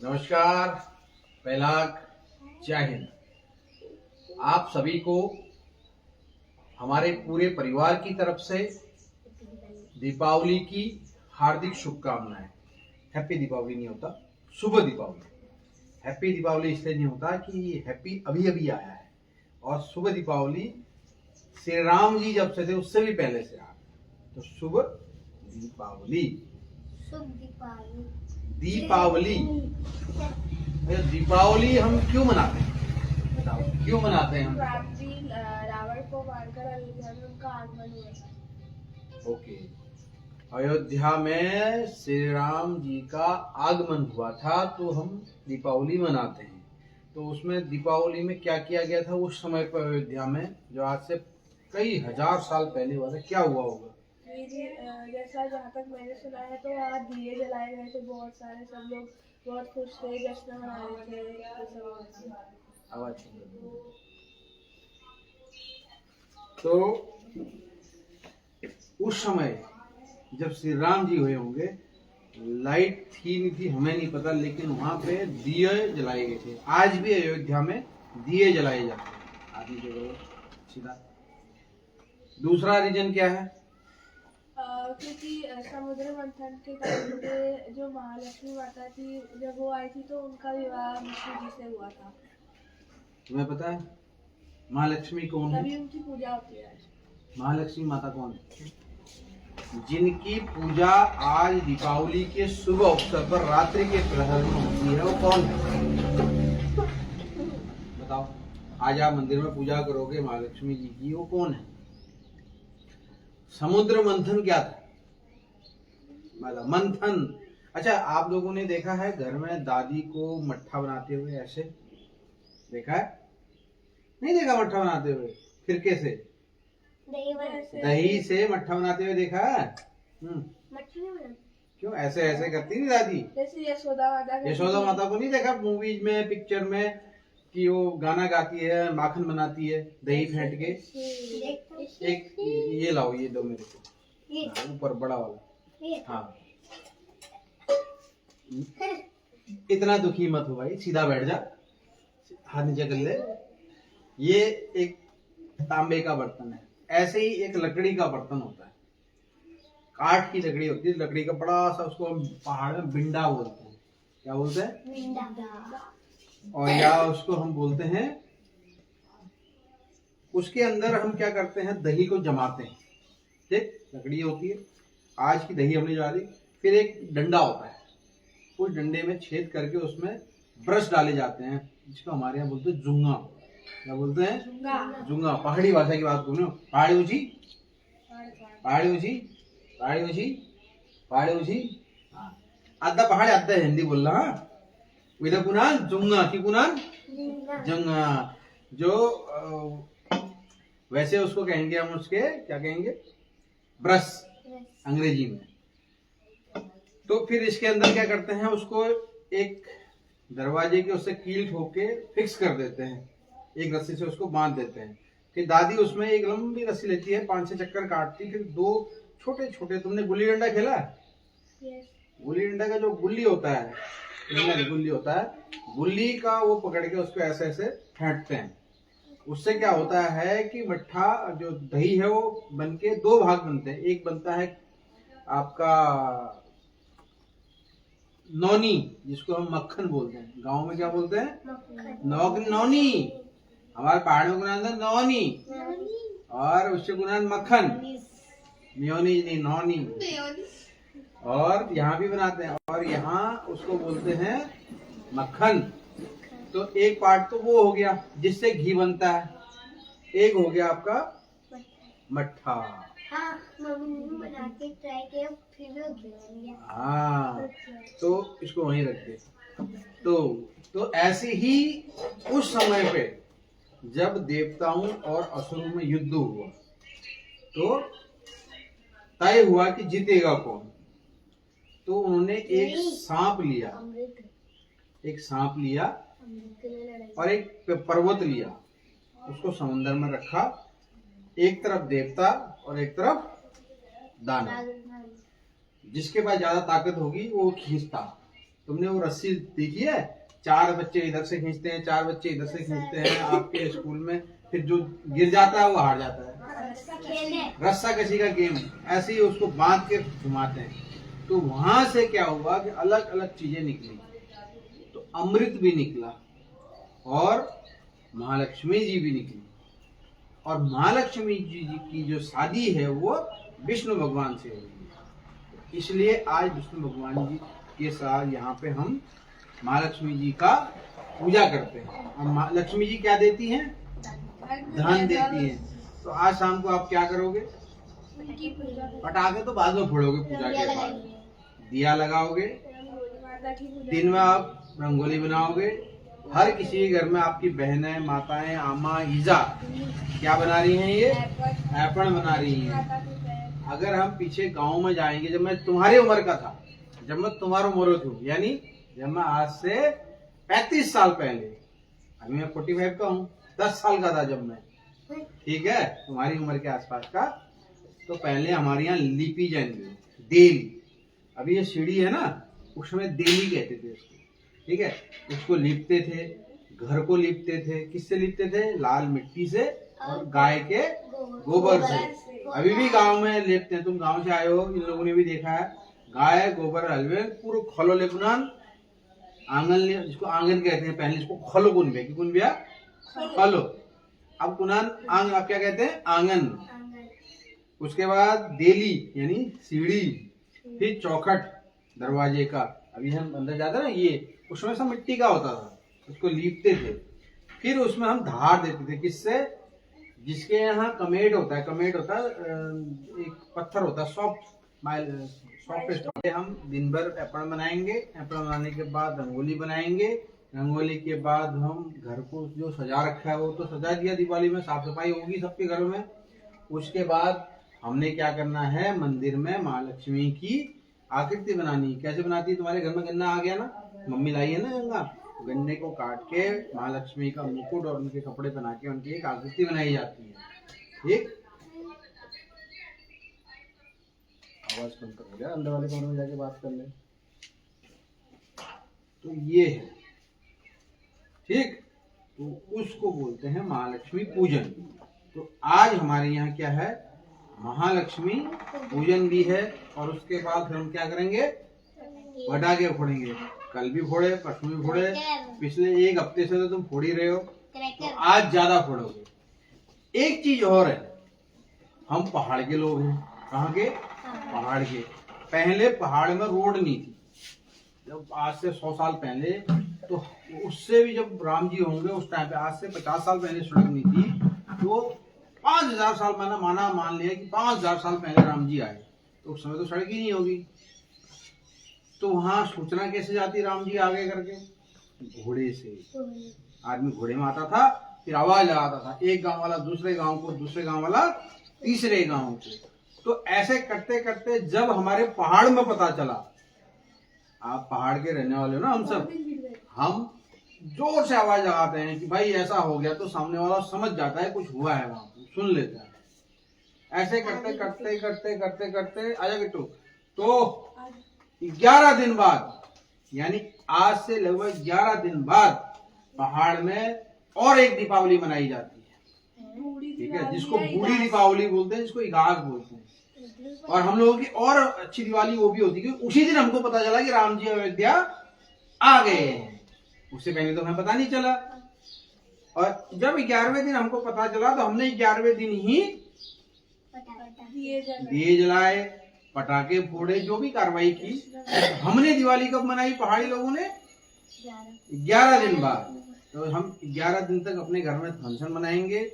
नमस्कार, पहलाग, जय हिंद। आप सभी को हमारे पूरे परिवार की तरफ से दीपावली की हार्दिक शुभकामनाएं। हैप्पी दीपावली नहीं होता, शुभ दीपावली। हैप्पी दीपावली इसलिए नहीं होता कि हैप्पी अभी अभी आया है, और शुभ दीपावली श्री राम जी जब से थे उससे भी पहले से आ, तो शुभ दीपावली। शुभ दीपावली। दीपावली दीपावली हम क्यों मनाते हैं, बताओ क्यों मनाते हैं हम? राम जी रावण को मारकर अयोध्या में उनका आगमन हुआ था। ओके, अयोध्या में श्री राम जी का आगमन हुआ था, तो हम दीपावली मनाते हैं। तो उसमें दीपावली में क्या किया गया था उस समय पर अयोध्या में, जो आज से कई हजार साल पहले हुआ था? क्या हुआ होगा? जैसा जहाँ तक मैंने सुना है तो वहाँ दिए जलाए गए थे बहुत सारे, सब लोग बहुत खुश थे, जश्न मना रहे थे। आवाज तो उस समय जब श्री राम जी हुए होंगे, लाइट थी नहीं थी हमें नहीं पता, लेकिन वहां पे दिए जलाए गए थे। आज भी अयोध्या में दिए जलाए जाते हैं। आदमी जो सीधा। दूसरा रीजन क्या है? क्योंकि समुद्र मंथन के टाइम पे जो महालक्ष्मी माता थी, जब वो आई थी तो उनका विवाह विष्णु जी से हुआ था। तुम्हें पता है महालक्ष्मी कौन है? तभी उनकी पूजा होती है आज। महालक्ष्मी माता कौन है? जिनकी पूजा आज दीपावली के शुभ अवसर पर रात्रि के प्रहर में होती है, वो कौन है बताओ? आज आप मंदिर में पूजा करोगे महालक्ष्मी जी की, वो कौन है? समुद्र मंथन क्या था? मतलब मंथन। अच्छा, आप लोगों ने देखा है घर में दादी को मट्ठा बनाते हुए? ऐसे देखा है? नहीं देखा मट्ठा बनाते हुए? फिर कैसे? दही से मट्ठा बनाते हुए देखा है? क्यों ऐसे ऐसे करती नहीं दादी? जैसे यशोदा माता को नहीं देखा मूवीज में, पिक्चर में, कि वो गाना गाती है, माखन बनाती है दही फेंट के? एक ये लाओ, ये दो मेरे को, ऊपर बड़ा वाला। हाँ, इतना दुखी मत हो भाई, सीधा बैठ जा, हाथ नीचे कर ले। ये एक तांबे का बर्तन है, ऐसे ही एक लकड़ी का बर्तन होता है, काठ की लकड़ी होती है, लकड़ी का बड़ा सा, उसको हम पहाड़ में बिंडा बोलते हैं। क्या बोलते हैं? बिंडा। और या उसको हम बोलते हैं, उसके अंदर हम क्या करते हैं, दही को जमाते हैं। ठीक, लकड़ी होती है, आज की दही हमने जमा दी। फिर एक डंडा होता है, उस डंडे में छेद करके उसमें ब्रश डाले जाते हैं, जिसको हमारे यहाँ बोलते हैं जुंगा। क्या बोलते हैं? जुंगा। पहाड़ी भाषा की बात करूँ, पहाड़ी ऊंची, पहाड़ी ऊंची, पहाड़ी ऊंची, पहाड़ी ऊंची, आधा पहाड़ी आधा हिंदी बोल रहा। इधर पुनान जुंगा की पुनान जुंगा, जो वैसे उसको कहेंगे हम, उसके क्या कहेंगे, ब्रश अंग्रेजी में। तो फिर इसके अंदर क्या करते हैं, उसको एक दरवाजे के उससे कील ठोक के फिक्स कर देते हैं, एक रस्सी से उसको बांध देते हैं। फिर दादी उसमें एक लंबी रस्सी लेती है, 5-6 चक्कर काटती, फिर 2 छोटे छोटे, तुमने गुल्ली डंडा खेला है? गुल्ली डंडा का जो गुल्ली होता है, गुल्ली होता है, गुल्ली का वो पकड़ के उसको ऐसे ऐसे फेंटते हैं। उससे क्या होता है कि मट्ठा जो दही है वो बनके 2 भाग बनते हैं। एक बनता है आपका नौनी, जिसको हम मक्खन बोलते हैं, गांव में क्या बोलते हैं? नौनी। हमारे पहाड़ों का नाम है नौनी, और उससे गुना मक्खन, मेयोनीज नहीं, नौनी। और यहाँ भी बनाते हैं, और यहाँ उसको बोलते हैं मक्खन। तो एक पार्ट तो वो हो गया जिससे घी बनता है, एक हो गया आपका मट्ठा। हाँ, मम्मी ने बना के ट्राई किया, फिर भी घी बन गया। हाँ, तो इसको वहीं रख दे। तो ऐसे ही उस समय पे जब देवताओं और असुरों में युद्ध हुआ, तो तय हुआ कि जीतेगा कौन। तो उन्होंने एक सांप लिया और एक पर्वत लिया, उसको समुद्र में रखा, एक तरफ देवता और एक तरफ दानव। जिसके पास ज्यादा ताकत होगी वो खींचता। तो तुमने वो रस्सी देखी है, 4 बच्चे इधर से खींचते हैं, 4 बच्चे इधर से खींचते हैं आपके स्कूल में, फिर जो गिर जाता है वो हार जाता है। रस्सा कसी का गेम, ऐसे ही उसको बांध के घुमाते हैं। तो वहां से क्या हुआ कि अलग अलग चीजें निकली, तो अमृत भी निकला और महालक्ष्मी जी भी निकली। और महालक्ष्मी जी की जो शादी है वो विष्णु भगवान से हुई, इसलिए आज विष्णु भगवान जी के साथ यहाँ पे हम महालक्ष्मी जी का पूजा करते हैं। और लक्ष्मी जी क्या देती हैं? धन देती हैं। तो आज शाम को आप क्या करोगे? पटाखे तो बाद में फोड़ोगे, पूजा के बाद दिया लगाओगे, दिन में आप रंगोली बनाओगे। हर किसी के घर में आपकी बहनें, माताएं, आमा, ईजा क्या बना रही हैं? ये ऐपण बना रही हैं। अगर हम पीछे गांव में जाएंगे, जब मैं तुम्हारी उम्र का था, जब मैं तुम्हारी उम्र की हूँ, यानी जब मैं आज से 35 साल पहले, अभी मैं 45 का हूँ, 10 साल का था जब मैं, ठीक है, तुम्हारी उम्र के आसपास का, तो पहले हमारे यहाँ लिपी जाएंगे, देली। अभी ये सीढ़ी है ना, उसमें देली कहते थे उसको, ठीक है। उसको लिपते थे, घर को लिपते थे। किससे लिपते थे? लाल मिट्टी से और गाय के गोबर से। अभी भी गांव में लिपते हैं, तुम गांव से आए हो, इन लोगों ने भी देखा है, गाय गोबर हलवे पूरा खलो लिपनान, आंगन, जिसको आंगन कहते हैं, पहले इसको खलो कुनबे की कुनबिया खलो, अब कुनान आंग, आप क्या कहते हैं? आंगन। उसके बाद देली यानी सीढ़ी, फिर चौखट दरवाजे का, अभी हम अंदर जाते हैं ना, ये उसमें सब मिट्टी का होता था, उसको लीपते थे। फिर उसमें हम धार देते थे, किससे? जिसके यहाँ कमेट होता है, कमेट होता है एक पत्थर होता है, सॉफ्ट। हम दिन भर एप्पल बनाएंगे, एप्पल बनाने के बाद रंगोली बनाएंगे, रंगोली के बाद हम घर को जो सजा रखा है वो तो सजा दिया, दिवाली में साफ सफाई होगी सबके घरों में। उसके बाद हमने क्या करना है? मंदिर में महालक्ष्मी की आकृति बनानी। कैसे बनाती है? तुम्हारे घर में गन्ना आ गया ना, मम्मी लाई है ना गन्ना, गन्ने को काट के महालक्ष्मी का मुकुट और उनके कपड़े बना के उनकी एक आकृति बनाई जाती है, ठीक। आवाज कम कर गया, अंदर वाले कमरे में जाके बात कर ले। तो ये है, ठीक। तो उसको बोलते हैं महालक्ष्मी पूजन। तो आज हमारे यहाँ क्या है? महालक्ष्मी पूजन भी है। और उसके बाद फिर हम क्या करेंगे? पटाखे फोड़ेंगे। कल भी फोड़े, परसों भी फोड़े, पिछले 1 हफ्ते से तो तुम फोड़ ही रहे हो, तो आज ज्यादा फोड़ोगे। एक चीज और है, हम पहाड़ के लोग हैं। कहाँ के? पहाड़ के। पहले पहाड़ में रोड नहीं थी, जब आज से 100 साल पहले, तो उससे भी जब राम जी होंगे उस टाइम पे, आज से 50 साल पहले सड़क नहीं थी, तो 5000 साल मान लिया कि 5000 साल पहले राम जी आए, तो उस समय तो सड़क ही नहीं होगी। तो वहां सूचना कैसे जाती राम जी आगे करके? घोड़े से। आदमी घोड़े में आता था, फिर आवाज लगाता था, एक गांव वाला दूसरे गांव को, दूसरे गांव वाला तीसरे गांव को। तो ऐसे करते करते जब हमारे पहाड़ में पता चला, आप पहाड़ के रहने वाले हो ना, हम सब, हम जोर से आवाज लगाते हैं कि भाई ऐसा हो गया, तो सामने वाला समझ जाता है कुछ हुआ है, वहां सुन लेता है। ऐसे करते करते करते करते करते आजा किट्टू, तो 11 दिन बाद, यानी आज से लगभग 11 दिन बाद पहाड़ में और एक दीपावली मनाई जाती है, ठीक है, जिसको बूढ़ी दीपावली बोलते हैं, जिसको इगास बोलते हैं। और हम लोगों की और अच्छी दिवाली वो भी होती है कि उसी दिन हमको पता चला कि राम जी अयोध्या आ गए हैं। उससे पहले तो हमें पता नहीं चला। और जब 11वें दिन हमको पता चला, तो हमने 11वें दिन ही दिए जलाए, पटाखे फोड़े, जो भी कार्रवाई की। हमने दिवाली कब मनाई? पहाड़ी लोगों ने 11 दिन बाद। तो हम 11 दिन तक अपने घर में फंक्शन मनाएंगे,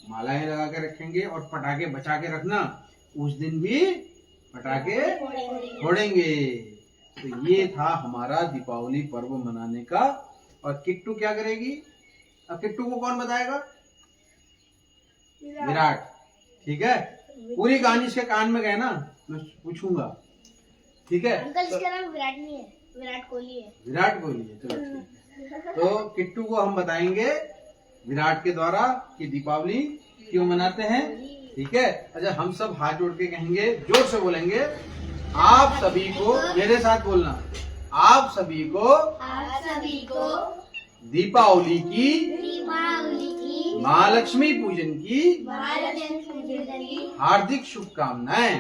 मालाएं लगा के रखेंगे, और पटाखे बचा के रखना, उस दिन भी पटाखे फोड़ेंगे। तो ये था हमारा दीपावली पर्व मनाने का। और किट्टू क्या करेगी? अब किट्टू को कौन बताएगा? विराट, ठीक है। पूरी कहानी इसके कान में गए ना, मैं पूछूंगा, ठीक है। अंकल इसका नाम विराट नहीं है, विराट कोहली है। विराट कोहली है, चलो। तो किट्टू को हम बताएंगे विराट के द्वारा कि दीपावली क्यों मनाते हैं, ठीक है। अच्छा, हम सब हाथ जोड़ के कहेंगे, जोर से बोलेंगे, आप सभी को, मेरे साथ बोलना, आप सभी को दीपावली की महालक्ष्मी पूजन की हार्दिक शुभकामनाएं।